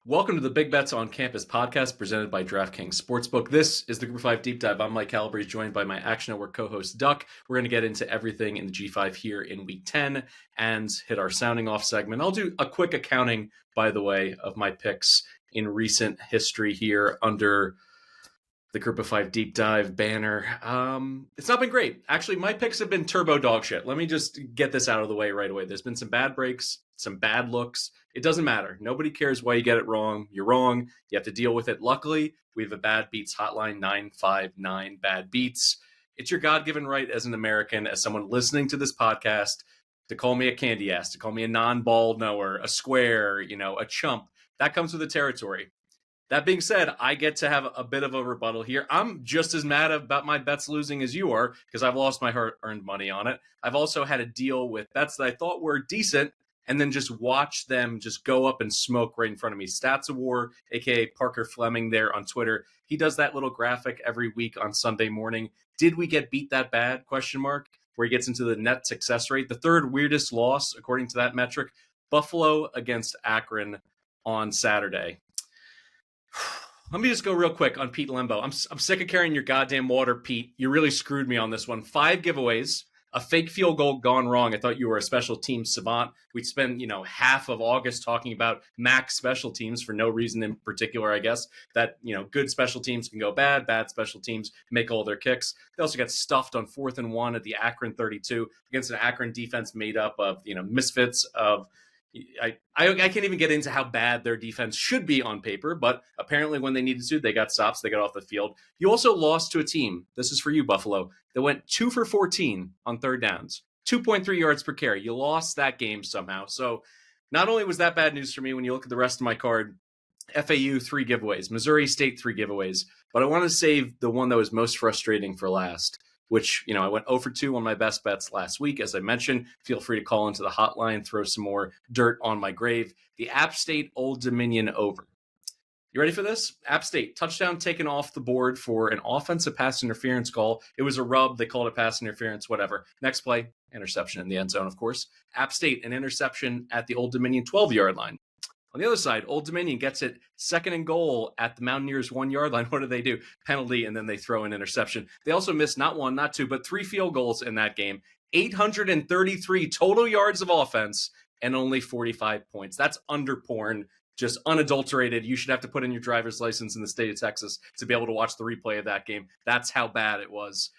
Welcome to the Big Bets on Campus podcast presented by DraftKings Sportsbook. This is the Group 5 Deep Dive. I'm Mike Calabrese, joined by my Action Network co-host Duck. We're going to get into everything in the G5 here in Week 10 and hit our sounding off segment. I'll do a quick accounting, by the way, of my picks in recent history here under the Group of 5 Deep Dive banner. It's not been great. Actually, my picks have been turbo dog shit. Let me just get this out of the way right away. There's been some bad breaks, some bad looks. It doesn't matter. Nobody cares why you get it wrong. You're wrong. You have to deal with it. Luckily, we have a bad beats hotline, 959 bad beats. It's your God-given right as an American, as someone listening to this podcast, to call me a candy ass, to call me a non-ball knower, a square, a chump. That comes with the territory. That being said, I get to have a bit of a rebuttal here. I'm just as mad about my bets losing as you are because I've lost my hard-earned money on it. I've also had to deal with bets that I thought were decent and then just watch them just go up and smoke right in front of me. Stats of War, a.k.a. Parker Fleming there on Twitter. He does that little graphic every week on Sunday morning. Did we get beat that bad? ? Where he gets into the net success rate. The third weirdest loss, according to that metric, Buffalo against Akron on Saturday. Let me just go real quick on Pete Lembo. I'm sick of carrying your goddamn water, Pete. You really screwed me on this one. 5 giveaways, a fake field goal gone wrong. I thought you were a special team savant. We'd spend, half of August talking about max special teams for no reason in particular, I guess. That, good special teams can go bad special teams make all their kicks. They also got stuffed on 4th and 1 at the Akron 32 against an Akron defense made up of, misfits of. I can't even get into how bad their defense should be on paper, but apparently when they needed to, they got stops, they got off the field. You also lost to a team, this is for you, Buffalo, that went 2 for 14 on third downs, 2.3 yards per carry. You lost that game somehow. So not only was that bad news for me, when you look at the rest of my card, FAU 3 giveaways, Missouri State 3 giveaways, but I want to save the one that was most frustrating for last, which, I went 0 for 2 on my best bets last week. As I mentioned, feel free to call into the hotline, throw some more dirt on my grave. The App State Old Dominion over. You ready for this? App State, touchdown taken off the board for an offensive pass interference call. It was a rub. They called it pass interference, whatever. Next play, interception in the end zone, of course. App State, an interception at the Old Dominion 12-yard line. On the other side, Old Dominion gets it 2nd and goal at the Mountaineers 1-yard line. What do? Penalty, and then they throw an interception. They also missed not 1, not 2, but 3 field goals in that game. 833 total yards of offense and only 45 points. That's under porn, just unadulterated. You should have to put in your driver's license in the state of Texas to be able to watch the replay of that game. That's how bad it was.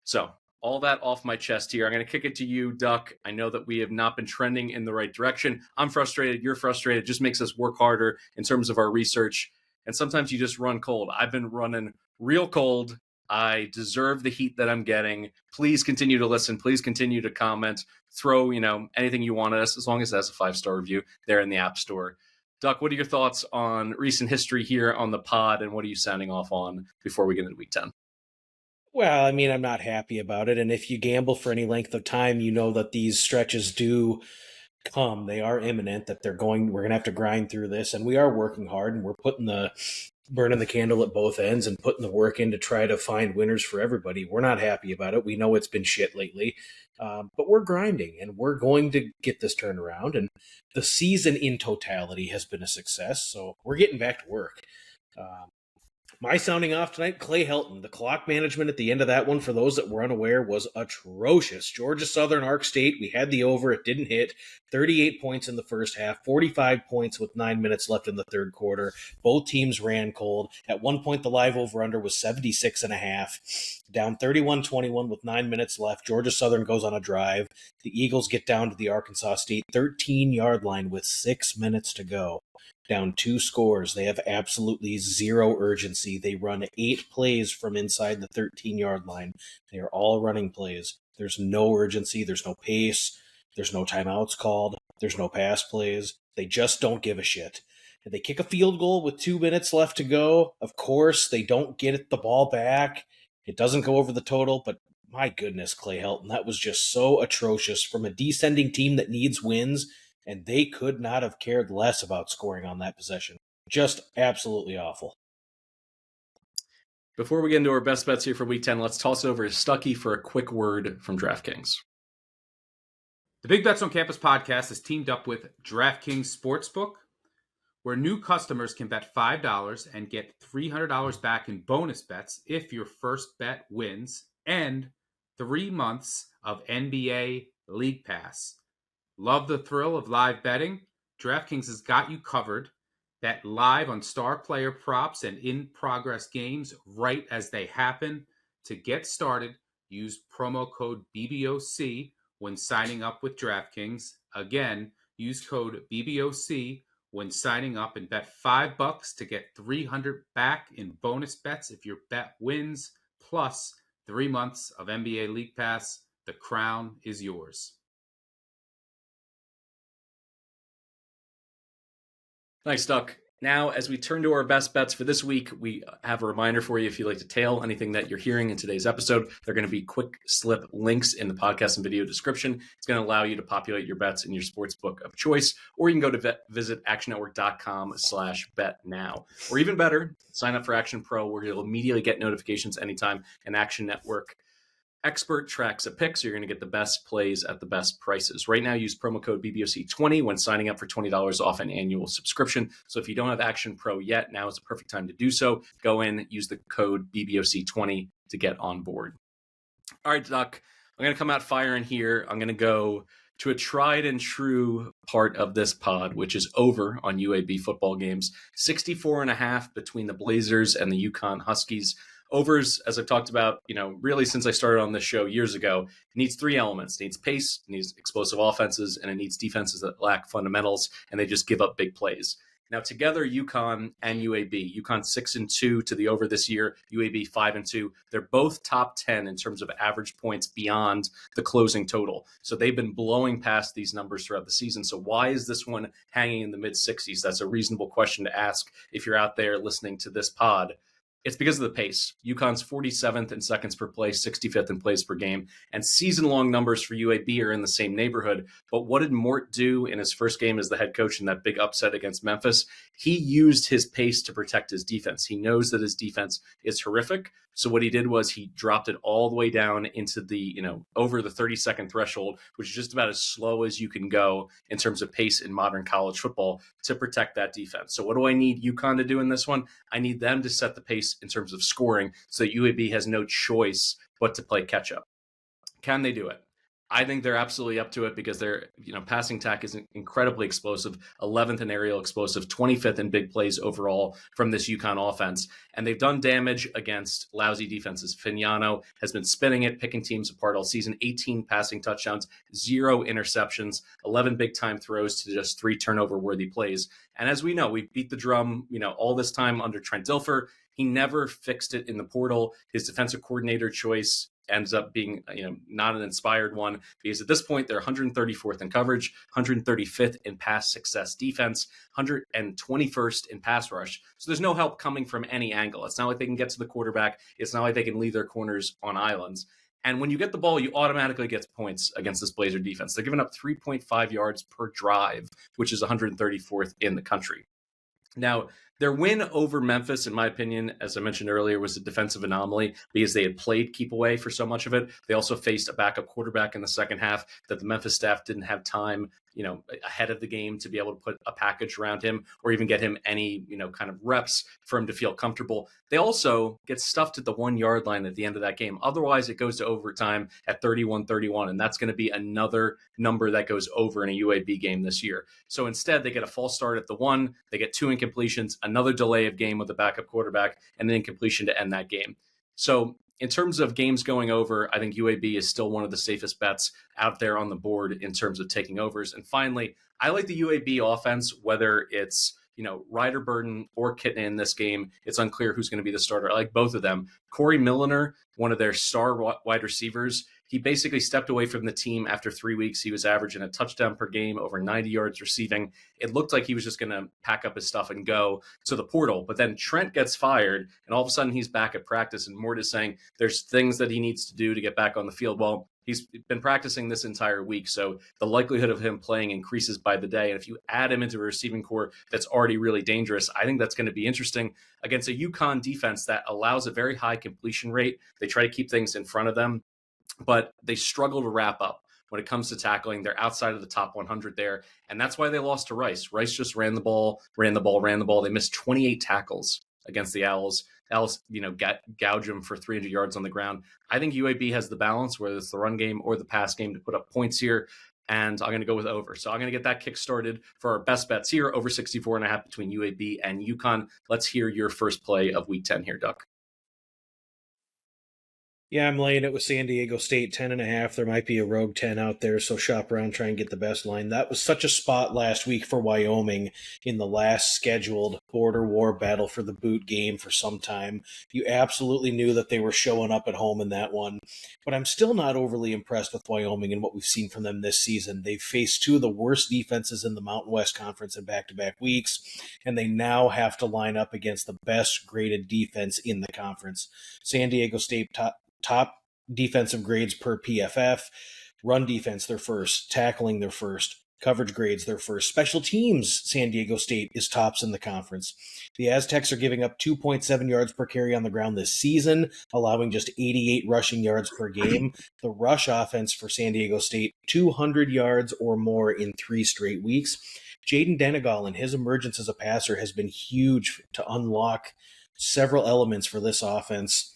So all that off my chest here. I'm going to kick it to you, Duck. I know that we have not been trending in the right direction. I'm frustrated. You're frustrated. It just makes us work harder in terms of our research. And sometimes you just run cold. I've been running real cold. I deserve the heat that I'm getting. Please continue to listen. Please continue to comment. Throw, anything you want at us, as long as it has a 5-star review there in the App Store. Duck, what are your thoughts on recent history here on the pod, and what are you sounding off on before we get into Week 10? Well, I'm not happy about it. And if you gamble for any length of time, you know that these stretches do come. They are imminent, that we're going to have to grind through this. And we are working hard, and we're burning the candle at both ends and putting the work in to try to find winners for everybody. We're not happy about it. We know it's been shit lately, but we're grinding, and we're going to get this turned around. And the season in totality has been a success. So we're getting back to work. My sounding off tonight, Clay Helton. The clock management at the end of that one, for those that were unaware, was atrocious. Georgia Southern, Ark State, we had the over. It didn't hit. 38 points in the first half, 45 points with 9 minutes left in the third quarter. Both teams ran cold. At one point, the live over-under was 76.5. Down 31-21 with 9 minutes left. Georgia Southern goes on a drive. The Eagles get down to the Arkansas State 13-yard line with 6 minutes to go. Down 2 scores. They have absolutely zero urgency. They run 8 plays from inside the 13-yard line. They are all running plays. There's no urgency. There's no pace. There's no timeouts called. There's no pass plays. They just don't give a shit. And they kick a field goal with 2 minutes left to go. Of course, they don't get the ball back. It doesn't go over the total, but my goodness, Clay Helton, that was just so atrocious from a descending team that needs wins. And they could not have cared less about scoring on that possession. Just absolutely awful. Before we get into our best bets here for Week 10, let's toss over to Stuckey for a quick word from DraftKings. The Big Bets on Campus podcast is teamed up with DraftKings Sportsbook. where new customers can bet $5 and get $300 back in bonus bets if your first bet wins, and 3 months of NBA League Pass. Love the thrill of live betting? DraftKings has got you covered. Bet live on star player props and in-progress games right as they happen. To get started, use promo code BBOC when signing up with DraftKings. Again, use code BBOC when signing up and bet $5 to get $300 back in bonus bets if your bet wins, plus 3 months of NBA League Pass. The crown is yours. Thanks, Duck. Now, as we turn to our best bets for this week, we have a reminder for you if you'd like to tail anything that you're hearing in today's episode. They're going to be quick slip links in the podcast and video description. It's going to allow you to populate your bets in your sports book of choice, or you can go to visit actionnetwork.com/bet now. Or even better, sign up for Action Pro, where you'll immediately get notifications anytime an Action Network expert tracks a pick, so you're going to get the best plays at the best prices. Right now, use promo code BBOC20 when signing up for $20 off an annual subscription. So if you don't have Action Pro yet, now is the perfect time to do so. Go in, use the code BBOC20 to get on board. All right, Doc, I'm going to come out firing here. I'm going to go to a tried and true part of this pod, which is over on UAB football games. 64.5 between the Blazers and the UConn Huskies. Overs, as I've talked about, really since I started on this show years ago, it needs three elements. It needs pace, it needs explosive offenses, and it needs defenses that lack fundamentals, and they just give up big plays. Now, together, UConn and UAB, UConn 6-2 to the over this year, UAB 5-2. They're both top 10 in terms of average points beyond the closing total. So they've been blowing past these numbers throughout the season. So why is this one hanging in the mid-60s? That's a reasonable question to ask if you're out there listening to this pod. It's because of the pace. UConn's 47th in seconds per play, 65th in plays per game, and season-long numbers for UAB are in the same neighborhood. But what did Mort do in his first game as the head coach in that big upset against Memphis? He used his pace to protect his defense. He knows that his defense is horrific. So what he did was he dropped it all the way down into the, over the 30-second threshold, which is just about as slow as you can go in terms of pace in modern college football to protect that defense. So what do I need UConn to do in this one? I need them to set the pace in terms of scoring so that UAB has no choice but to play catch up. Can they do it? I think they're absolutely up to it because their passing attack is incredibly explosive, 11th in aerial explosive, 25th in big plays overall from this UConn offense. And they've done damage against lousy defenses. Fignano has been spinning it, picking teams apart all season, 18 passing touchdowns, 0 interceptions, 11 big time throws to just 3 turnover worthy plays. And as we know, we beat the drum, all this time under Trent Dilfer. He never fixed it in the portal. His defensive coordinator choice ends up being not an inspired one, because at this point they're 134th in coverage, 135th in pass success defense, 121st in pass rush. So there's no help coming from any angle. It's not like they can get to the quarterback. It's not like they can leave their corners on islands. And when you get the ball, you automatically get points against this Blazer defense. They're giving up 3.5 yards per drive, which is 134th in the country. Now, their win over Memphis, in my opinion, as I mentioned earlier, was a defensive anomaly because they had played keep away for so much of it. They also faced a backup quarterback in the second half that the Memphis staff didn't have time, ahead of the game to be able to put a package around him or even get him any, kind of reps for him to feel comfortable. They also get stuffed at the 1 yard line at the end of that game. Otherwise, it goes to overtime at 31-31, and that's going to be another number that goes over in a UAB game this year. So instead, they get a false start at the 1, they get 2 incompletions, another delay of game with the backup quarterback, and an incompletion to end that game. So in terms of games going over, I think UAB is still one of the safest bets out there on the board in terms of taking overs. And finally, I like the UAB offense, whether it's Ryder Burden or Kitten in this game. It's unclear who's going to be the starter. I like both of them. Corey Milliner, one of their star wide receivers, he basically stepped away from the team after 3 weeks. He was averaging a touchdown per game, over 90 yards receiving. It looked like he was just going to pack up his stuff and go to the portal. But then Trent gets fired, and all of a sudden he's back at practice, and Mort is saying there's things that he needs to do to get back on the field. Well, he's been practicing this entire week, so the likelihood of him playing increases by the day. And if you add him into a receiving core that's already really dangerous, I think that's going to be interesting against a UConn defense that allows a very high completion rate. They try to keep things in front of them, but they struggle to wrap up. when it comes to tackling. They're outside of the top 100 there, and that's why they lost to Rice. Rice just ran the ball. They missed 28 tackles against the Owls. Owls, gouge them for 300 yards on the ground. I think UAB has the balance, whether it's the run game or the pass game, to put up points here. And I'm going to go with over. So I'm going to get that kick started for our best bets here, over 64.5 between UAB and UConn. Let's hear your first play of week 10 here, Duck. Yeah, I'm laying it with San Diego State, 10.5. There might be a rogue 10 out there, so shop around, try and get the best line. That was such a spot last week for Wyoming in the last scheduled border war battle for the boot game for some time. You absolutely knew that they were showing up at home in that one. But I'm still not overly impressed with Wyoming and what we've seen from them this season. They've faced two of the worst defenses in the Mountain West Conference in back-to-back weeks, and they now have to line up against the best graded defense in the conference. San Diego State top defensive grades per PFF. Run defense, they're first. Tackling, they're first. Coverage grades, they're first. Special teams, San Diego State is tops in the conference. The Aztecs are giving up 2.7 yards per carry on the ground this season, allowing just 88 rushing yards per game. The rush offense for San Diego State, 200 yards or more in 3 straight weeks. Jaden Denegal and his emergence as a passer has been huge to unlock several elements for this offense.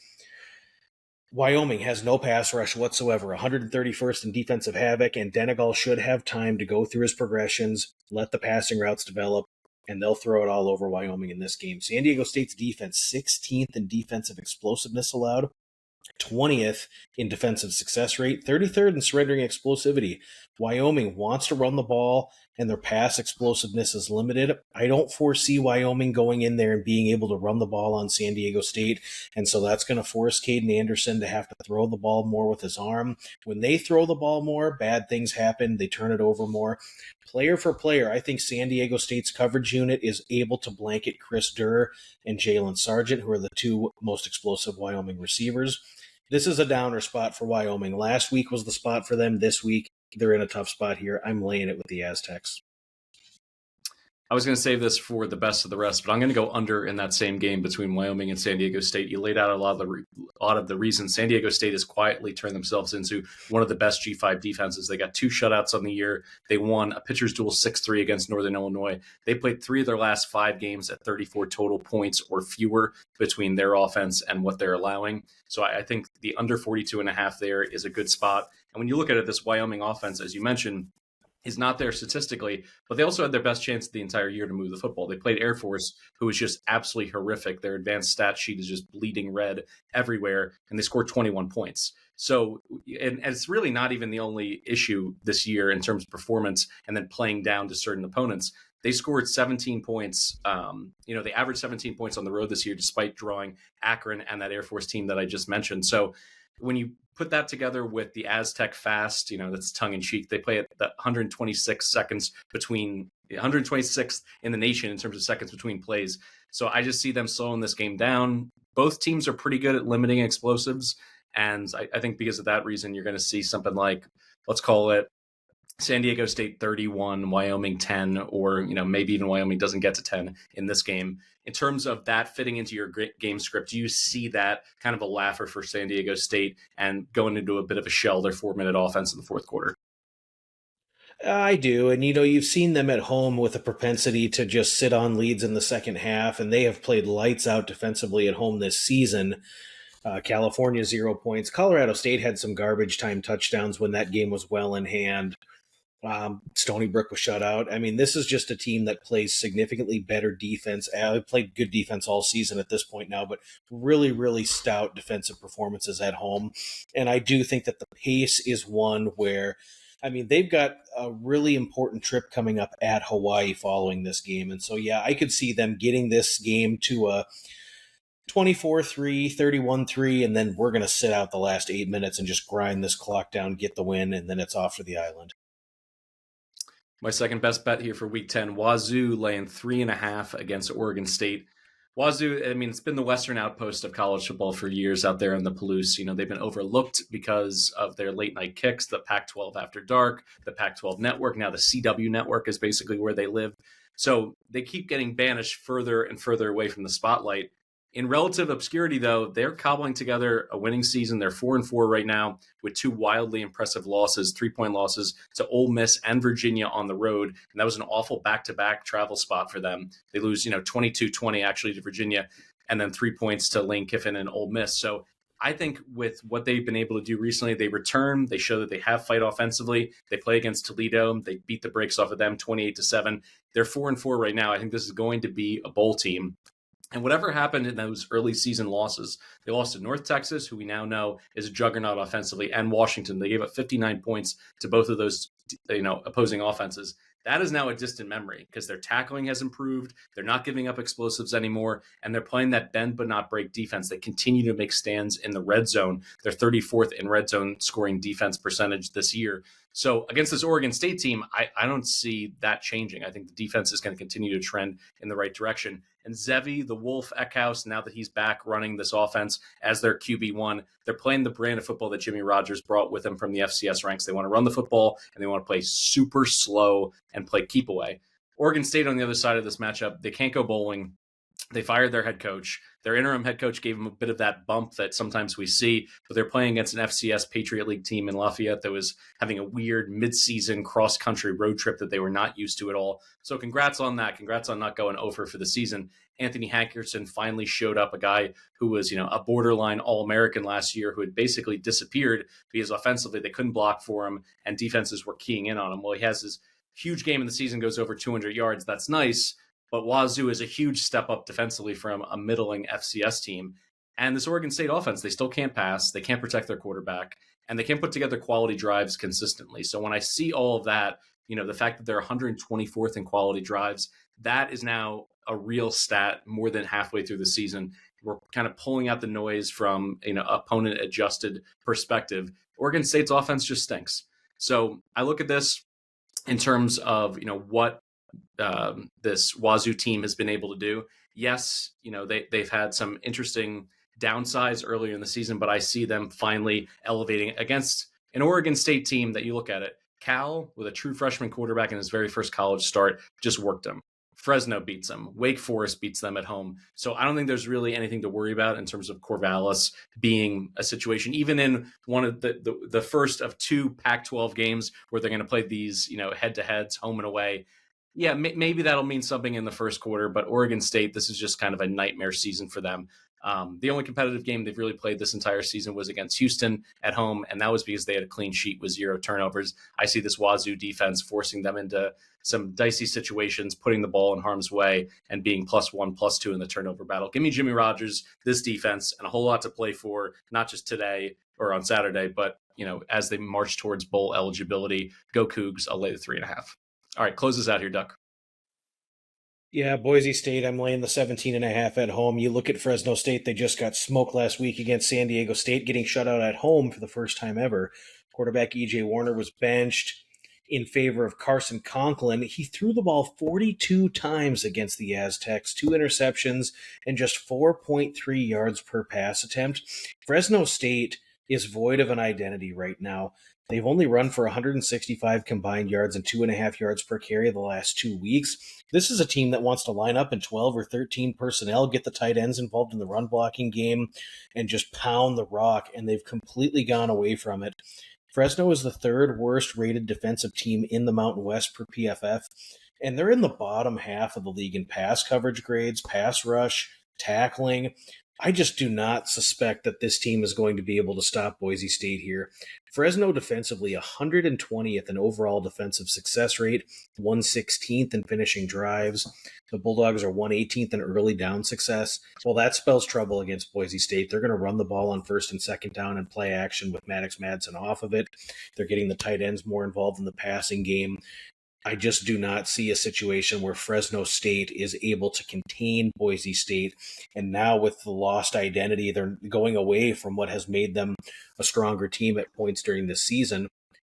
Wyoming has no pass rush whatsoever, 131st in defensive havoc, and Denegal should have time to go through his progressions, let the passing routes develop, and they'll throw it all over Wyoming in this game. San Diego State's defense, 16th in defensive explosiveness allowed, 20th in defensive success rate, 33rd in surrendering explosivity. Wyoming wants to run the ball, and their pass explosiveness is limited. I don't foresee Wyoming going in there and being able to run the ball on San Diego State, and so that's going to force Caden Anderson to have to throw the ball more with his arm. When they throw the ball more, bad things happen. They turn it over more. Player for player, I think San Diego State's coverage unit is able to blanket Chris Durr and Jalen Sargent, who are the two most explosive Wyoming receivers. This is a downer spot for Wyoming. Last week was the spot for them. This week, they're in a tough spot here. I'm laying it with the Aztecs. I was going to save this for the best of the rest, but I'm going to go under in that same game between Wyoming and San Diego State. You laid out a lot of the reasons San Diego State has quietly turned themselves into one of the best G5 defenses. They got 2 shutouts on the year. They won a pitcher's duel 6-3 against Northern Illinois. They played 3 of their last 5 games at 34 total points or fewer between their offense and what they're allowing. So I think the under 42.5 there is a good spot. And when you look at it, this Wyoming offense, as you mentioned, is not there statistically, but they also had their best chance the entire year to move the football. They played Air Force, who was just absolutely horrific. Their advanced stat sheet is just bleeding red everywhere, and they scored 21 points. So, and it's really not even the only issue this year in terms of performance and then playing down to certain opponents. They scored 17 points. They averaged 17 points on the road this year, despite drawing Akron and that Air Force team that I just mentioned. So when you put that together with the Aztec fast, that's tongue in cheek. They play at the 126th in the nation in terms of seconds between plays. So I just see them slowing this game down. Both teams are pretty good at limiting explosives. And I think because of that reason, you're going to see something like, let's call it San Diego State 31, Wyoming 10, or maybe even Wyoming doesn't get to 10 in this game. In terms of that fitting into your game script, do you see that kind of a laugher for San Diego State and going into a bit of a shell, their 4-minute offense in the fourth quarter? I do. And, you've seen them at home with a propensity to just sit on leads in the second half, and they have played lights out defensively at home this season. California, 0 points. Colorado State had some garbage time touchdowns when that game was well in hand. Stony Brook was shut out. I mean, this is just a team that plays significantly better defense. They played good defense all season at this point now, but really, really stout defensive performances at home. And I do think that the pace is one where, they've got a really important trip coming up at Hawaii following this game. And so, yeah, I could see them getting this game to a 24-3, 31-3, and then we're going to sit out the last 8 minutes and just grind this clock down, get the win, and then it's off for the island. My second best bet here for week 10, Wazoo laying 3.5 against Oregon State. Wazoo, it's been the Western outpost of college football for years out there in the Palouse. They've been overlooked because of their late night kicks, the Pac-12 After Dark, the Pac-12 Network. Now the CW Network is basically where they live. So they keep getting banished further and further away from the spotlight. In relative obscurity, though, they're cobbling together a winning season. They're 4-4 right now with two wildly impressive losses, 3-point losses to Ole Miss and Virginia on the road. And that was an awful back-to-back travel spot for them. They lose, 22-20 actually to Virginia, and then 3 points to Lane Kiffin and Ole Miss. So I think with what they've been able to do recently, they return, they show that they have fight offensively. They play against Toledo. They beat the brakes off of them 28-7. They're 4-4 right now. I think this is going to be a bowl team. And whatever happened in those early season losses, they lost to North Texas, who we now know is a juggernaut offensively, and Washington. They gave up 59 points to both of those, opposing offenses. That is now a distant memory because their tackling has improved. They're not giving up explosives anymore, and they're playing that bend but not break defense. They continue to make stands in the red zone. They're 34th in red zone scoring defense percentage this year. So against this Oregon State team, I don't see that changing. I think the defense is going to continue to trend in the right direction. And Zevi, the Wolf Eckhouse, now that he's back running this offense as their QB1, they're playing the brand of football that Jimmy Rogers brought with him from the FCS ranks. They want to run the football, and they want to play super slow and play keep away. Oregon State on the other side of this matchup, they can't go bowling. They fired their head coach. Their interim head coach gave them a bit of that bump that sometimes we see, but they're playing against an FCS Patriot League team in Lafayette that was having a weird midseason cross-country road trip that they were not used to at all. So congrats on that. Congrats on not going over for the season. Anthony Hankerson finally showed up, a guy who was, a borderline All-American last year who had basically disappeared because offensively they couldn't block for him and defenses were keying in on him. Well, he has his huge game in the season, goes over 200 yards. That's nice. But Wazoo is a huge step up defensively from a middling FCS team. And this Oregon State offense, they still can't pass. They can't protect their quarterback. And they can't put together quality drives consistently. So when I see all of that, the fact that they're 124th in quality drives, that is now a real stat more than halfway through the season. We're kind of pulling out the noise from, opponent adjusted perspective. Oregon State's offense just stinks. So I look at this in terms of, what this Wazoo team has been able to do. Yes, they've had some interesting downsides earlier in the season, but I see them finally elevating against an Oregon State team that you look at it. Cal, with a true freshman quarterback in his very first college start, just worked them. Fresno beats them. Wake Forest beats them at home. So I don't think there's really anything to worry about in terms of Corvallis being a situation, even in one of the first of two Pac-12 games where they're going to play these, head-to-heads, home and away. Yeah, maybe that'll mean something in the first quarter, but Oregon State, this is just kind of a nightmare season for them. The only competitive game they've really played this entire season was against Houston at home, and that was because they had a clean sheet with 0 turnovers. I see this Wazoo defense forcing them into some dicey situations, putting the ball in harm's way, and being +1, +2 in the turnover battle. Give me Jimmy Rogers, this defense, and a whole lot to play for, not just today or on Saturday, but as they march towards bowl eligibility. Go Cougs, I'll lay the 3.5. All right, close this out here, Duck. Yeah, Boise State, I'm laying the 17.5 at home. You look at Fresno State, they just got smoked last week against San Diego State, getting shut out at home for the first time ever. Quarterback E.J. Warner was benched in favor of Carson Conklin. He threw the ball 42 times against the Aztecs, 2 interceptions, and just 4.3 yards per pass attempt. Fresno State is void of an identity right now. They've only run for 165 combined yards and 2.5 yards per carry the last 2 weeks. This is a team that wants to line up in 12 or 13 personnel, get the tight ends involved in the run blocking game, and just pound the rock, and they've completely gone away from it. Fresno is the 3rd worst rated defensive team in the Mountain West per PFF, and they're in the bottom half of the league in pass coverage grades, pass rush, tackling. I just do not suspect that this team is going to be able to stop Boise State here. Fresno defensively 120th in overall defensive success rate, 116th in finishing drives. The Bulldogs are 118th in early down success. Well, that spells trouble against Boise State. They're going to run the ball on 1st and 2nd down and play action with Maddox Madsen off of it. They're getting the tight ends more involved in the passing game. I just do not see a situation where Fresno State is able to contain Boise State. And now with the lost identity, they're going away from what has made them a stronger team at points during this season.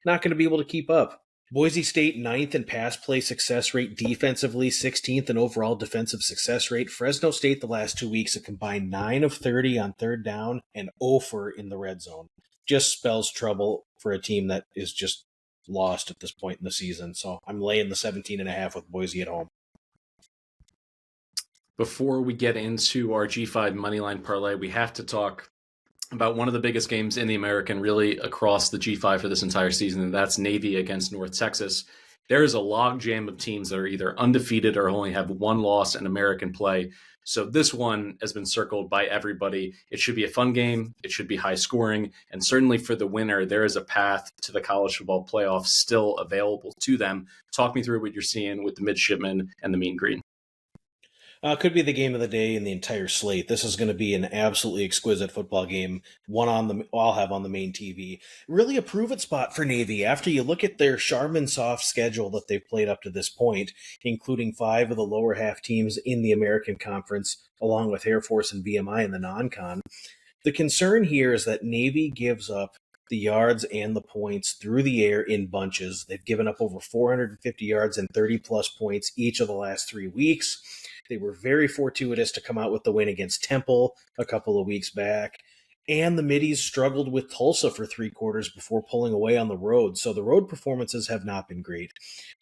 Not going to be able to keep up. Boise State 9th in pass play success rate defensively, 16th in overall defensive success rate. Fresno State the last 2 weeks a combined 9 of 30 on 3rd down and 0 for in the red zone. Just spells trouble for a team that is just lost at this point in the season. So I'm laying the 17.5 with Boise at home. Before we get into our G5 Moneyline parlay, we have to talk about one of the biggest games in the American, really across the G5 for this entire season, and that's Navy against North Texas. There is a logjam of teams that are either undefeated or only have one loss in American play. So this one has been circled by everybody. It should be a fun game. It should be high scoring. And certainly for the winner, there is a path to the college football playoffs still available to them. Talk me through what you're seeing with the midshipmen and the mean green. Could be the game of the day in the entire slate. This is going to be an absolutely exquisite football game. I'll have on the main TV. Really a prove-it spot for Navy. After you look at their Charmin soft schedule that they've played up to this point, including 5 of the lower half teams in the American Conference, along with Air Force and VMI in the non-con. The concern here is that Navy gives up the yards and the points through the air in bunches. They've given up over 450 yards and 30-plus points each of the last 3 weeks. They were very fortuitous to come out with the win against Temple a couple of weeks back. And the Middies struggled with Tulsa for 3 quarters before pulling away on the road. So the road performances have not been great.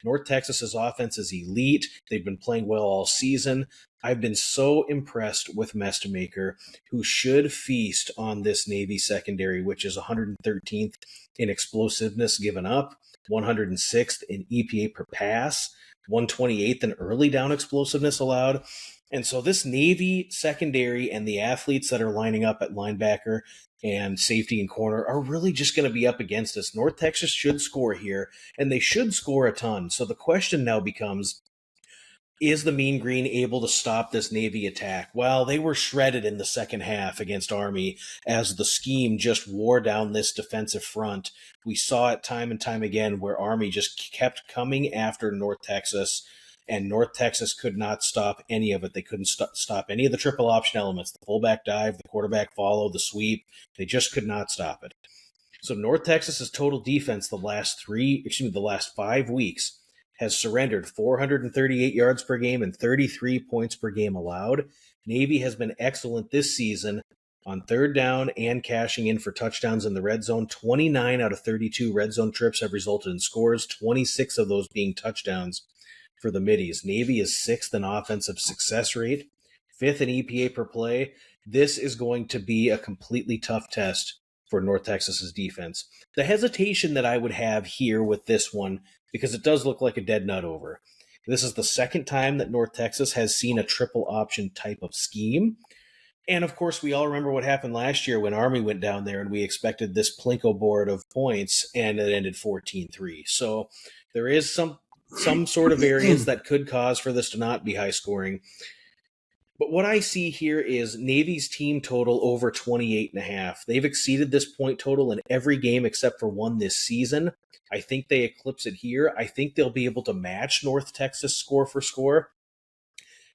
North Texas's offense is elite. They've been playing well all season. I've been so impressed with Mestemaker, who should feast on this Navy secondary, which is 113th in explosiveness given up, 106th in EPA per pass, 128th in early down explosiveness allowed. And so this Navy secondary and the athletes that are lining up at linebacker and safety and corner are really just going to be up against us. North Texas should score here, and they should score a ton. So the question now becomes, is the Mean Green able to stop this Navy attack? Well, they were shredded in the second half against Army as the scheme just wore down this defensive front. We saw it time and time again where Army just kept coming after North Texas, and North Texas could not stop any of it. They couldn't stop any of the triple option elements, the fullback dive, the quarterback follow, the sweep. They just could not stop it. So North Texas's total defense the last 5 weeks has surrendered 438 yards per game and 33 points per game allowed. Navy has been excellent this season on third down and cashing in for touchdowns in the red zone. 29 out of 32 red zone trips have resulted in scores, 26 of those being touchdowns for the Middies. Navy is 6th in offensive success rate, 5th in EPA per play. This is going to be a completely tough test for North Texas's defense. The hesitation that I would have here with this one, because it does look like a dead nut over. This is the second time that North Texas has seen a triple option type of scheme. And of course, we all remember what happened last year when Army went down there and we expected this Plinko board of points and it ended 14-3. So there is some sort of variance that could cause for this to not be high scoring. But what I see here is Navy's team total over 28.5. They've exceeded this point total in every game except for one this season. I think they eclipse it here. I think they'll be able to match North Texas score for score.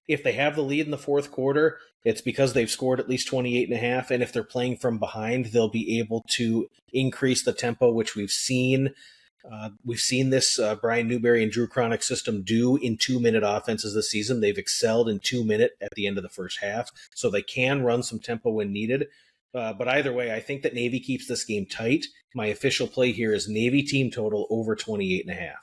If they have the lead in the fourth quarter, it's because they've scored at least 28.5. And if they're playing from behind, they'll be able to increase the tempo, which we've seen. We've seen this Brian Newberry and Drew Cronick system do in 2-minute offenses this season. They've excelled in 2-minute at the end of the first half, so they can run some tempo when needed. But either way, I think that Navy keeps this game tight. My official play here is Navy team total over 28.5.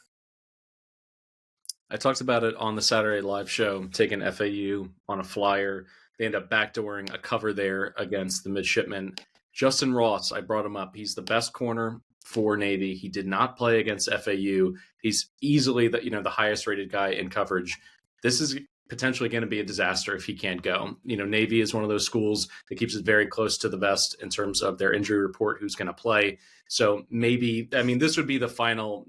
I talked about it on the Saturday live show, taking FAU on a flyer. They end up backdooring a cover there against the midshipmen. Justin Ross, I brought him up. He's the best corner for Navy. He did not play against FAU. He's easily the highest rated guy in coverage. This is potentially going to be a disaster if he can't go. Navy is one of those schools that keeps it very close to the vest in terms of their injury report, who's going to play. So this would be the final,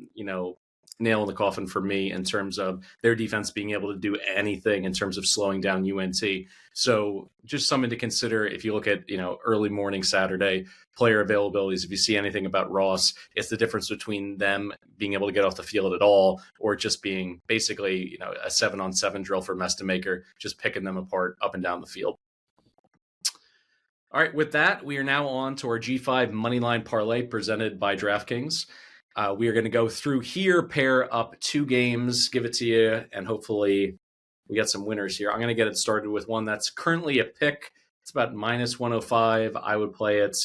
nail in the coffin for me in terms of their defense being able to do anything in terms of slowing down UNT. So just something to consider if you look at, early morning Saturday player availabilities. If you see anything about Ross, it's the difference between them being able to get off the field at all or just being basically, a 7-on-7 drill for Mestemaker, just picking them apart up and down the field. All right, with that, we are now on to our G5 Moneyline Parlay presented by DraftKings. We are going to go through here, pair up 2 games, give it to you, and hopefully we get some winners here. I'm going to get it started with one that's currently a pick. It's about -105. I would play it.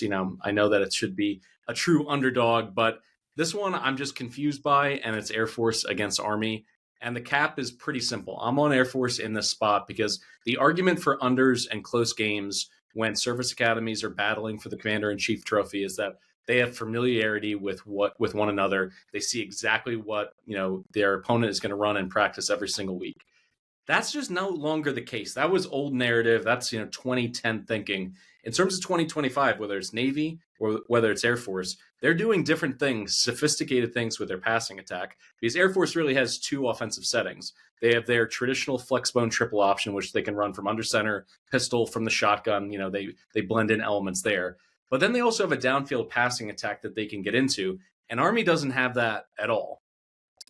I know that it should be a true underdog, but this one I'm just confused by, and it's Air Force against Army. And the cap is pretty simple. I'm on Air Force in this spot because the argument for unders and close games when service academies are battling for the Commander-in-Chief trophy is that they have familiarity with one another. They see exactly what their opponent is going to run in practice every single week. That's just no longer the case. That was old narrative. That's 2010 thinking. In terms of 2025, whether it's Navy or whether it's Air Force, they're doing different things, sophisticated things with their passing attack. Because Air Force really has two offensive settings. They have their traditional flexbone triple option, which they can run from under center, pistol, from the shotgun. They blend in elements there. But then they also have a downfield passing attack that they can get into. And Army doesn't have that at all.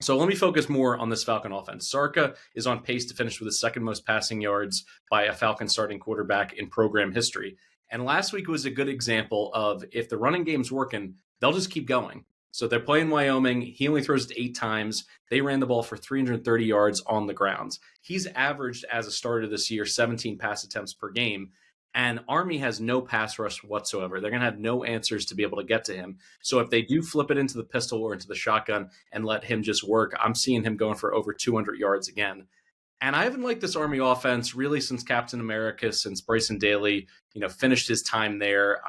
So let me focus more on this Falcon offense. Sarka is on pace to finish with the second most passing yards by a Falcon starting quarterback in program history. And last week was a good example of if the running game's working, they'll just keep going. So they're playing Wyoming. He only throws it 8 times. They ran the ball for 330 yards on the ground. He's averaged as a starter this year 17 pass attempts per game. And Army has no pass rush whatsoever. They're going to have no answers to be able to get to him. So if they do flip it into the pistol or into the shotgun and let him just work, I'm seeing him going for over 200 yards again. And I haven't liked this Army offense really since Captain America, since Bryson Daly, finished his time there.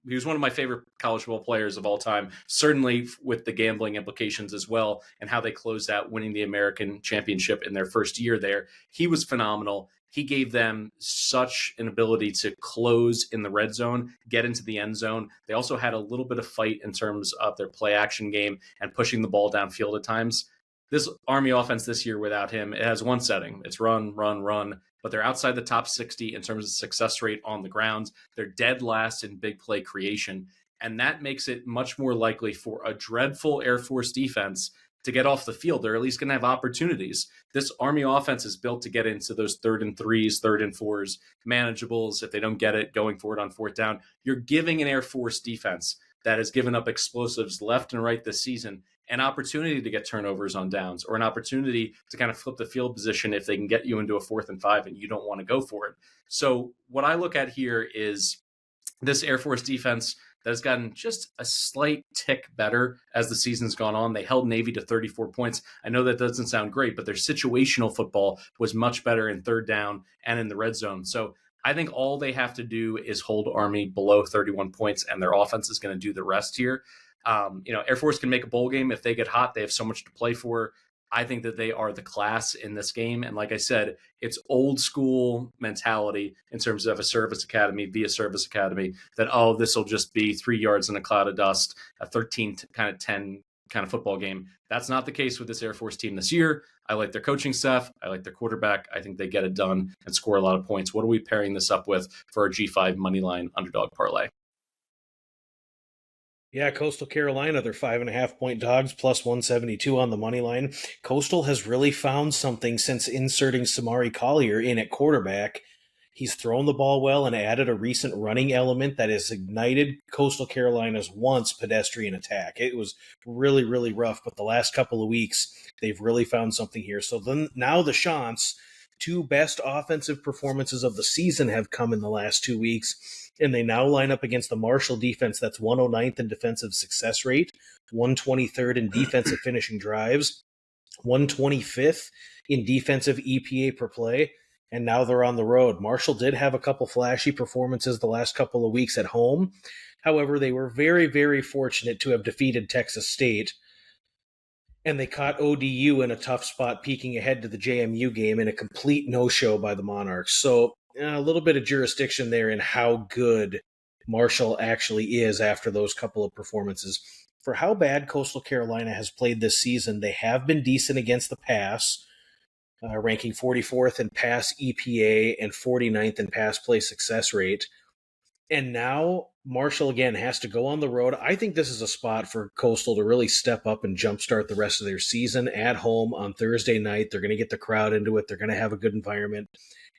He was one of my favorite college football players of all time, certainly with the gambling implications as well, and how they closed out winning the American championship in their first year there. He was phenomenal. He gave them such an ability to close in the red zone, get into the end zone. They also had a little bit of fight in terms of their play action game and pushing the ball downfield at times. This Army offense this year without him, it has one setting. It's run, run, run, but they're outside the top 60 in terms of success rate on the ground. They're dead last in big play creation, and that makes it much more likely for a dreadful Air Force defense to get off the field. They're at least going to have opportunities. This Army offense is built to get into those 3rd and 3s, 3rd and 4s, manageables. If they don't get it, going for it on 4th down. You're giving an Air Force defense that has given up explosives left and right this season an opportunity to get turnovers on downs, or an opportunity to kind of flip the field position if they can get you into a 4th and 5 and you don't want to go for it. So what I look at here is this Air Force defense that has gotten just a slight tick better as the season's gone on. They held Navy to 34 points. I know that doesn't sound great, but their situational football was much better in 3rd down and in the red zone. So I think all they have to do is hold Army below 31 points, and their offense is going to do the rest here. Air Force can make a bowl game if they get hot. They have so much to play for. I think that they are the class in this game. And like I said, it's old school mentality in terms of a service academy via service academy that, this will just be 3 yards in a cloud of dust, a 13-10 kind of football game. That's not the case with this Air Force team this year. I like their coaching staff. I like their quarterback. I think they get it done and score a lot of points. What are we pairing this up with for our G5 Moneyline Underdog parlay? Yeah, Coastal Carolina, they're 5.5-point dogs, plus 172 on the money line. Coastal has really found something since inserting Samari Collier in at quarterback. He's thrown the ball well and added a recent running element that has ignited Coastal Carolina's once pedestrian attack. It was really, really rough, but the last couple of weeks, they've really found something here. So then now the Chants, 2 best offensive performances of the season have come in the last 2 weeks. And they now line up against the Marshall defense that's 109th in defensive success rate, 123rd in defensive finishing drives, 125th in defensive EPA per play, and now they're on the road. Marshall did have a couple flashy performances the last couple of weeks at home. However, they were very, very fortunate to have defeated Texas State, and they caught ODU in a tough spot peeking ahead to the JMU game in a complete no-show by the Monarchs. So a little bit of jurisdiction there in how good Marshall actually is after those couple of performances. For how bad Coastal Carolina has played this season, they have been decent against the pass, ranking 44th in pass EPA and 49th in pass play success rate. And now Marshall, again, has to go on the road. I think this is a spot for Coastal to really step up and jumpstart the rest of their season at home on Thursday night. They're going to get the crowd into it. They're going to have a good environment.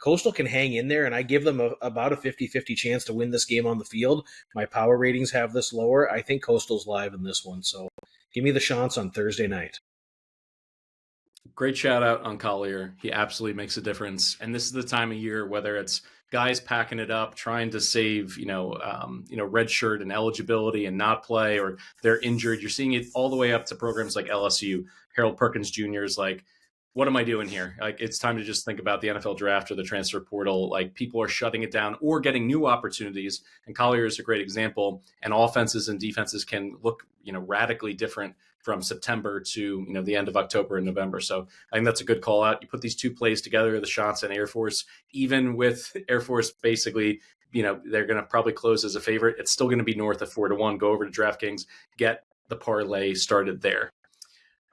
Coastal can hang in there, and I give them about a 50-50 chance to win this game on the field. My power ratings have this lower. I think Coastal's live in this one, so give me the Chants on Thursday night. Great shout out on Collier. He absolutely makes a difference. And this is the time of year, whether it's guys packing it up, trying to save, red shirt and eligibility and not play, or they're injured. You're seeing it all the way up to programs like LSU. Harold Perkins Jr. is like, what am I doing here? Like, it's time to just think about the NFL draft or the transfer portal. Like, people are shutting it down or getting new opportunities. And Collier is a great example. And offenses and defenses can look, radically different from September to, the end of October and November. So I think that's a good call out. You put these two plays together, the Shots and Air Force, even with Air Force basically, they're going to probably close as a favorite. It's still going to be north of 4-1. Go over to DraftKings, get the parlay started there.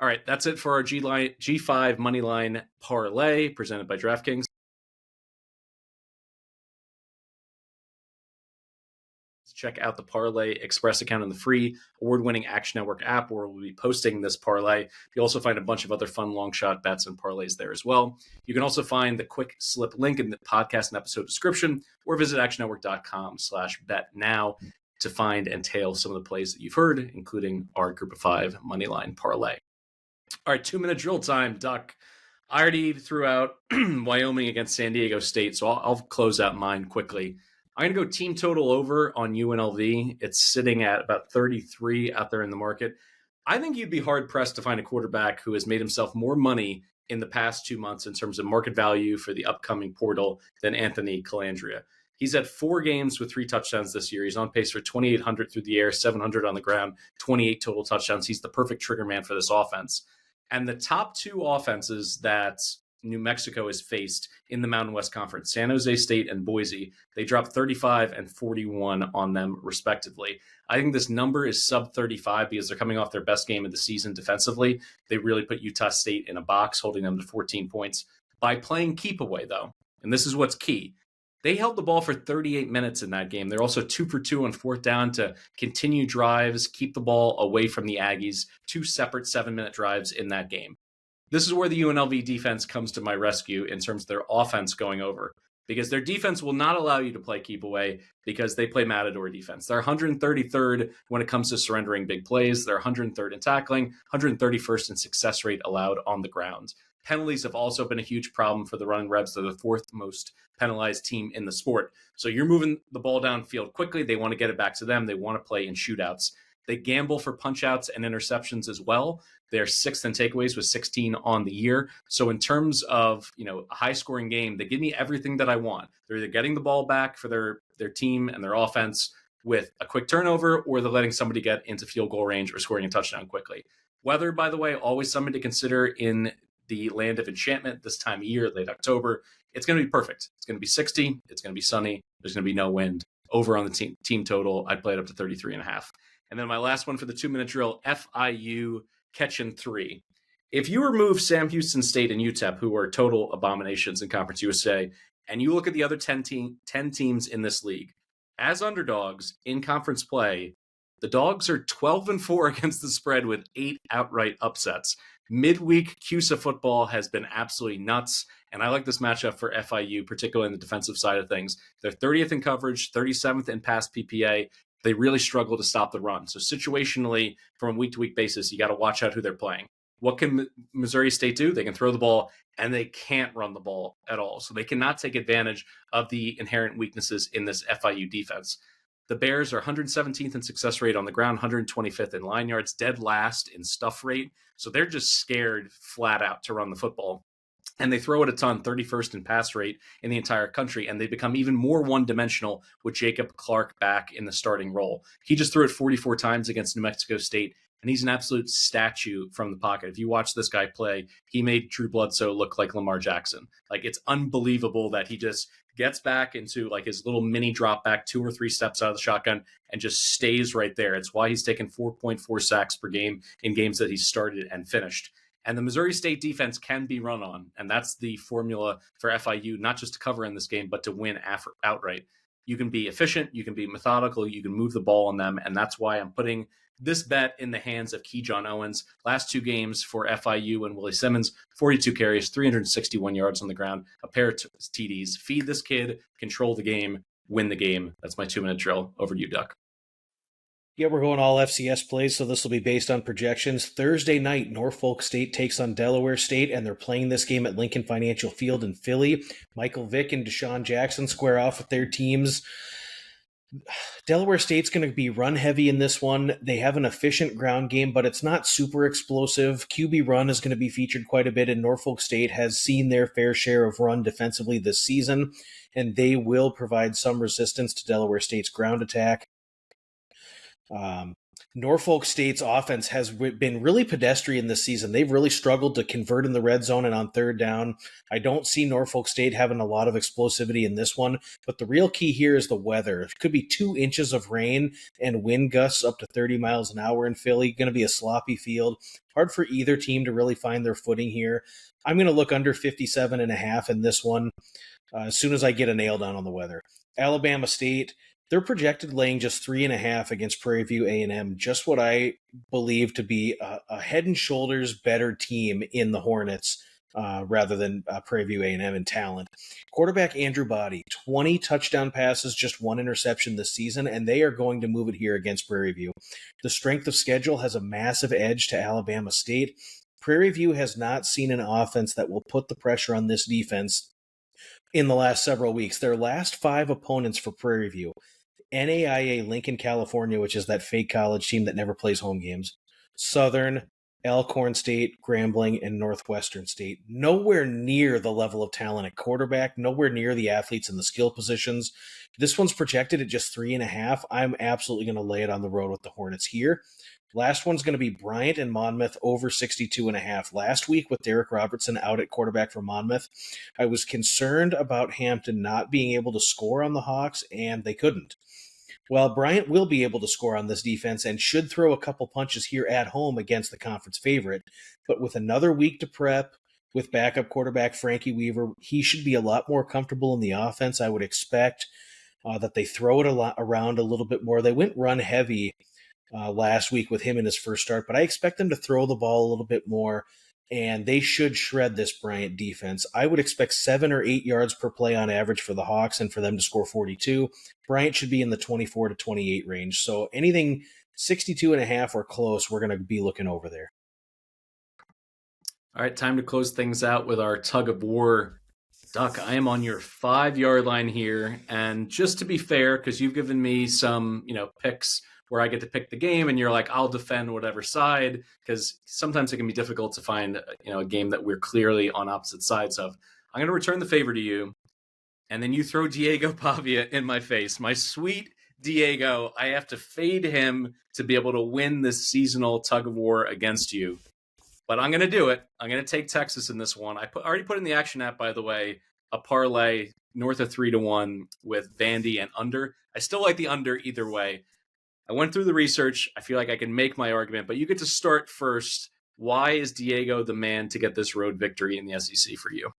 All right, that's it for our G5 Moneyline Parlay presented by DraftKings. Check out the Parlay Express account on the free award-winning Action Network app, where we'll be posting this parlay. You'll also find a bunch of other fun long shot bets and parlays there as well. You can also find the quick slip link in the podcast and episode description, or visit actionnetwork.com/bet now to find and tail some of the plays that you've heard, including our Group of 5 Moneyline Parlay. All right, 2-minute drill time, Duck. I already threw out Wyoming against San Diego State, so I'll close out mine quickly. I'm going to go team total over on UNLV. It's sitting at about 33 out there in the market. I think you'd be hard-pressed to find a quarterback who has made himself more money in the past 2 months in terms of market value for the upcoming portal than Anthony Calandria. He's had 4 games with 3 touchdowns this year. He's on pace for 2,800 through the air, 700 on the ground, 28 total touchdowns. He's the perfect trigger man for this offense. And the top 2 offenses that New Mexico has faced in the Mountain West Conference, San Jose State and Boise, they dropped 35 and 41 on them, respectively. I think this number is sub 35 because they're coming off their best game of the season defensively. They really put Utah State in a box, holding them to 14 points. By playing keep away, though, and this is what's key, they held the ball for 38 minutes in that game. They're also 2 for 2 on 4th down to continue drives, keep the ball away from the Aggies, 2 separate 7-minute drives in that game. This is where the UNLV defense comes to my rescue in terms of their offense going over, because their defense will not allow you to play keep away because they play Matador defense. They're 133rd when it comes to surrendering big plays. They're 103rd in tackling, 131st in success rate allowed on the ground. Penalties have also been a huge problem for the running Rebs. They're the 4th most penalized team in the sport. So you're moving the ball downfield quickly. They want to get it back to them. They want to play in shootouts. They gamble for punch-outs and interceptions as well. They're 6th in takeaways with 16 on the year. So in terms of, a high-scoring game, they give me everything that I want. They're either getting the ball back for their team and their offense with a quick turnover, or they're letting somebody get into field goal range or scoring a touchdown quickly. Weather, by the way, always something to consider in the land of enchantment this time of year, late October. It's going to be perfect. It's going to be 60. It's going to be sunny. There's going to be no wind. Over on the team total, I'd play it up to 33.5. And then my last one for the 2-minute drill, FIU catching 3. If you remove Sam Houston State and UTEP, who are total abominations in Conference USA, and you look at the other 10 teams in this league, as underdogs in conference play, the Dogs are 12-4 against the spread with 8 outright upsets. Midweek CUSA football has been absolutely nuts, and I like this matchup for FIU, particularly in the defensive side of things. They're 30th in coverage, 37th in pass PPA. They really struggle to stop the run. So situationally, from a week-to-week basis, you got to watch out who they're playing. What can Missouri State do? They can throw the ball, and they can't run the ball at all. So they cannot take advantage of the inherent weaknesses in this FIU defense. The Bears are 117th in success rate on the ground, 125th in line yards, dead last in stuff rate. So they're just scared flat out to run the football. And they throw it a ton, 31st in pass rate in the entire country, and they become even more one-dimensional with Jacob Clark back in the starting role. He just threw it 44 times against New Mexico State, and he's an absolute statue from the pocket. If you watch this guy play, he made Drew Bledsoe look like Lamar Jackson. Like, it's unbelievable that he just gets back into like his little mini drop back 2 or 3 steps out of the shotgun and just stays right there. It's why he's taken 4.4 sacks per game in games that he's started and finished. And the Missouri State defense can be run on, and that's the formula for FIU, not just to cover in this game, but to win outright. You can be efficient, you can be methodical, you can move the ball on them, and that's why I'm putting this bet in the hands of Keyshawn Owens. Last 2 games for FIU and Willie Simmons, 42 carries, 361 yards on the ground, a pair of TDs. Feed this kid, control the game, win the game. That's my 2-minute drill. Over to you, Duck. Yeah, we're going all FCS plays, so this will be based on projections. Thursday night, Norfolk State takes on Delaware State, and they're playing this game at Lincoln Financial Field in Philly. Michael Vick and Deshaun Jackson square off with their teams. Delaware State's going to be run heavy in this one. They have an efficient ground game, but it's not super explosive. QB run is going to be featured quite a bit, and Norfolk State has seen their fair share of run defensively this season, and they will provide some resistance to Delaware State's ground attack. Norfolk State's offense has been really pedestrian this season. They've really struggled to convert in the red zone and on third down. I don't see Norfolk State having a lot of explosivity in this one, but the real key here is the weather. It could be 2 inches of rain and wind gusts up to 30 miles an hour in Philly. Going to be a sloppy field. Hard for either team to really find their footing here. I'm going to look under 57.5 in this one as soon as I get a nail down on the weather. Alabama State, they're projected laying just 3.5 against Prairie View A&M, just what I believe to be a head and shoulders better team in the Hornets rather than Prairie View A&M in talent. Quarterback Andrew Body, 20 touchdown passes, just 1 interception this season, and they are going to move it here against Prairie View. The strength of schedule has a massive edge to Alabama State. Prairie View has not seen an offense that will put the pressure on this defense in the last several weeks. Their last 5 opponents for Prairie View: NAIA Lincoln, California, which is that fake college team that never plays home games; Southern, Alcorn State, Grambling, and Northwestern State. Nowhere near the level of talent at quarterback, nowhere near the athletes in the skill positions. This one's projected at just 3.5. I'm absolutely going to lay it on the road with the Hornets here. Last one's going to be Bryant and Monmouth over 62.5. Last week with Derek Robertson out at quarterback for Monmouth, I was concerned about Hampton not being able to score on the Hawks, and they couldn't. Well, Bryant will be able to score on this defense and should throw a couple punches here at home against the conference favorite. But with another week to prep, with backup quarterback Frankie Weaver, he should be a lot more comfortable in the offense. I would expect that they throw it around a little bit more. They went run heavy last week with him in his first start, but I expect them to throw the ball a little bit more, and they should shred this Bryant defense. I would expect 7 or 8 yards per play on average for the Hawks and for them to score 42. Bryant should be in the 24 to 28 range. So anything 62.5 or close, we're going to be looking over there. All right, time to close things out with our tug-of-war. Duck, I am on your 5-yard line here, and just to be fair, because you've given me some, picks where I get to pick the game, and you're like, I'll defend whatever side, because sometimes it can be difficult to find, a game that we're clearly on opposite sides of. I'm going to return the favor to you, and then you throw Diego Pavia in my face. My sweet Diego, I have to fade him to be able to win this seasonal tug-of-war against you. But I'm going to do it. I'm going to take Texas in this one. I already put in the action app, by the way, a parlay north of 3-1 with Vandy and under. I still like the under either way. I went through the research. I feel like I can make my argument, but you get to start first. Why is Diego the man to get this road victory in the SEC for you?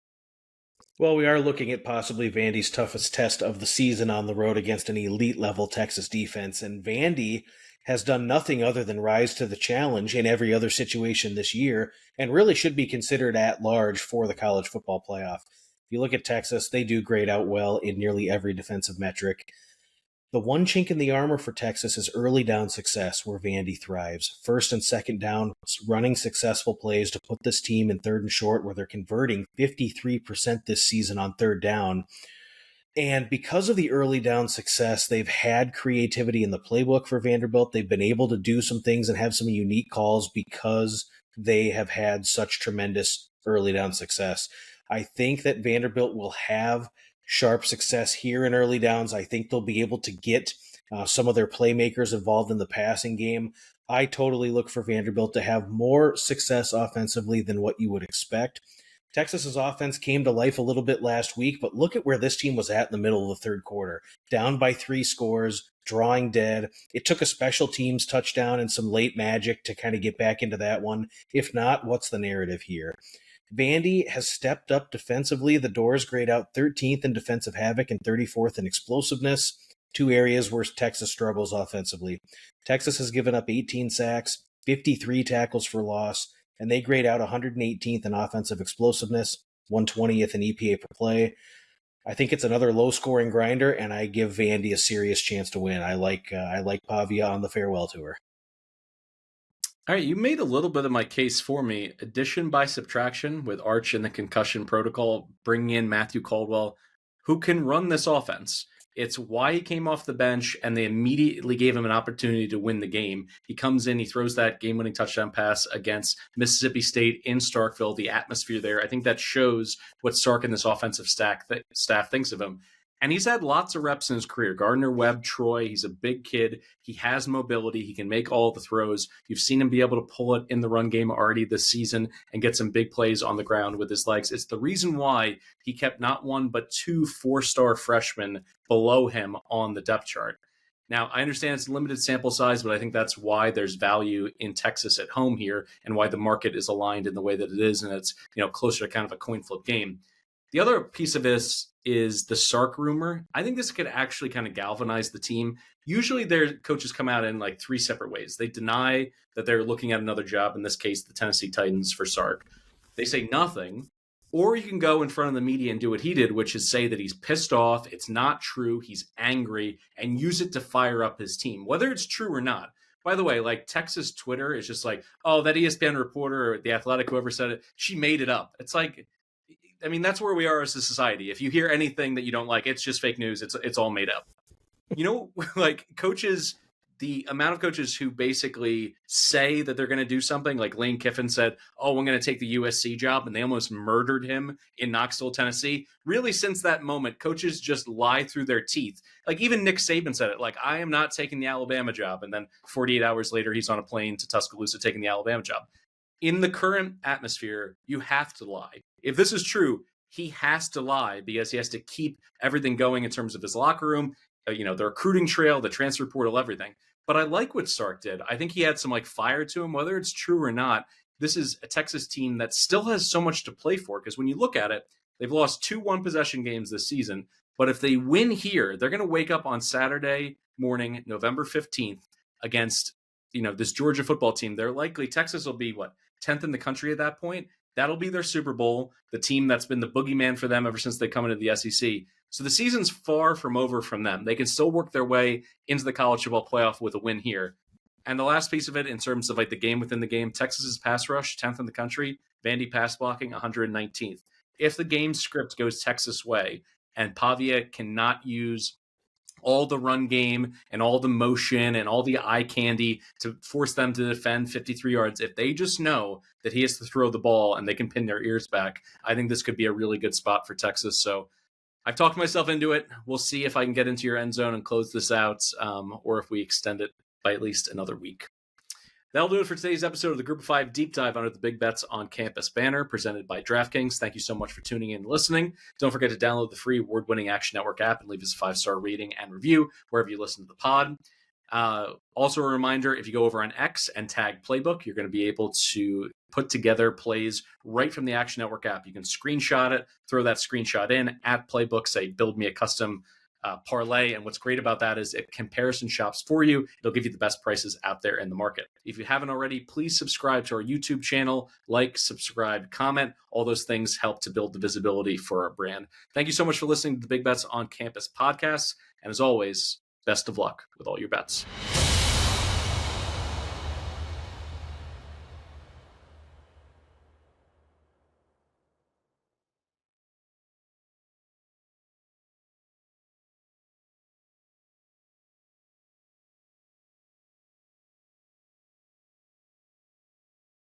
Well, we are looking at possibly Vandy's toughest test of the season on the road against an elite-level Texas defense, and Vandy has done nothing other than rise to the challenge in every other situation this year and really should be considered at large for the college football playoff. If you look at Texas, they do grade out well in nearly every defensive metric. The one chink in the armor for Texas is early down success, where Vandy thrives. First and second down, running successful plays to put this team in third and short, where they're converting 53% this season on third down. And because of the early down success, they've had creativity in the playbook for Vanderbilt. They've been able to do some things and have some unique calls because they have had such tremendous early down success. I think that Vanderbilt will have sharp success here in early downs. I think they'll be able to get some of their playmakers involved in the passing game. I totally look for Vanderbilt to have more success offensively than what you would expect. Texas's offense came to life a little bit last week, but look at where this team was at in the middle of the third quarter. Down by 3 scores, drawing dead. It took a special teams touchdown and some late magic to kind of get back into that one. If not, what's the narrative here? Vandy has stepped up defensively. The Doors grade out 13th in defensive havoc and 34th in explosiveness, 2 areas where Texas struggles offensively. Texas has given up 18 sacks, 53 tackles for loss, and they grade out 118th in offensive explosiveness, 120th in EPA per play. I think it's another low-scoring grinder, and I give Vandy a serious chance to win. I like Pavia on the farewell tour. All right, you made a little bit of my case for me. Addition by subtraction with Arch and the concussion protocol, bringing in Matthew Caldwell, who can run this offense. It's why he came off the bench, and they immediately gave him an opportunity to win the game. He comes in, he throws that game-winning touchdown pass against Mississippi State in Starkville. The atmosphere there, I think that shows what Sark and this offensive staff thinks of him. And he's had lots of reps in his career. Gardner Webb, Troy, he's a big kid. He has mobility. He can make all the throws. You've seen him be able to pull it in the run game already this season and get some big plays on the ground with his legs. It's the reason why he kept not one but two 4-star freshmen below him on the depth chart. Now, I understand it's a limited sample size, but I think that's why there's value in Texas at home here and why the market is aligned in the way that it is, and it's closer to kind of a coin flip game. The other piece of this is the Sark rumor. I think this could actually kind of galvanize the team. Usually their coaches come out in like three separate ways. They deny that they're looking at another job, in this case, the Tennessee Titans for Sark. They say nothing, or you can go in front of the media and do what he did, which is say that he's pissed off, it's not true, he's angry, and use it to fire up his team, whether it's true or not. By the way, like Texas Twitter is just like, oh, that ESPN reporter or the Athletic, whoever said it, she made it up. It's like, I mean, that's where we are as a society. If you hear anything that you don't like, it's just fake news. It's all made up. Like coaches, the amount of coaches who basically say that they're going to do something, like Lane Kiffin said, oh, I'm going to take the USC job, and they almost murdered him in Knoxville, Tennessee. Really, since that moment, coaches just lie through their teeth. Like even Nick Saban said it, like, I am not taking the Alabama job. And then 48 hours later, he's on a plane to Tuscaloosa taking the Alabama job. In the current atmosphere, you have to lie. If this is true, he has to lie because he has to keep everything going in terms of his locker room, the recruiting trail, the transfer portal, everything. But I like what Sark did. I think he had some fire to him, whether it's true or not. This is a Texas team that still has so much to play for, because when you look at it, they've lost 2 one-possession games this season. But if they win here, they're going to wake up on Saturday morning, November 15th, against this Georgia football team. They're likely, Texas will be 10th in the country at that point. That'll be their Super Bowl, the team that's been the boogeyman for them ever since they come into the SEC. So the season's far from over from them. They can still work their way into the college football playoff with a win here. And the last piece of it, in terms of the game within the game, Texas's pass rush, 10th in the country, Vandy pass blocking, 119th. If the game script goes Texas way and Pavia cannot use all the run game and all the motion and all the eye candy to force them to defend 53 yards, if they just know that he has to throw the ball and they can pin their ears back, I think this could be a really good spot for Texas. So I've talked myself into it. We'll see if I can get into your end zone and close this out, or if we extend it by at least another week. That'll do it for today's episode of the Group of 5 Deep Dive under the Big Bets on Campus banner, presented by DraftKings. Thank you so much for tuning in and listening. Don't forget to download the free award-winning Action Network app and leave us a 5-star rating and review wherever you listen to the pod. Also a reminder, if you go over on X and tag Playbook, you're going to be able to put together plays right from the Action Network app. You can screenshot it, throw that screenshot in at Playbook, say, build me a custom parlay. And what's great about that is it comparison shops for you. It'll give you the best prices out there in the market. If you haven't already, please subscribe to our YouTube channel, subscribe, comment. All those things help to build the visibility for our brand. Thank you so much for listening to the Big Bets on Campus podcast. And as always, best of luck with all your bets.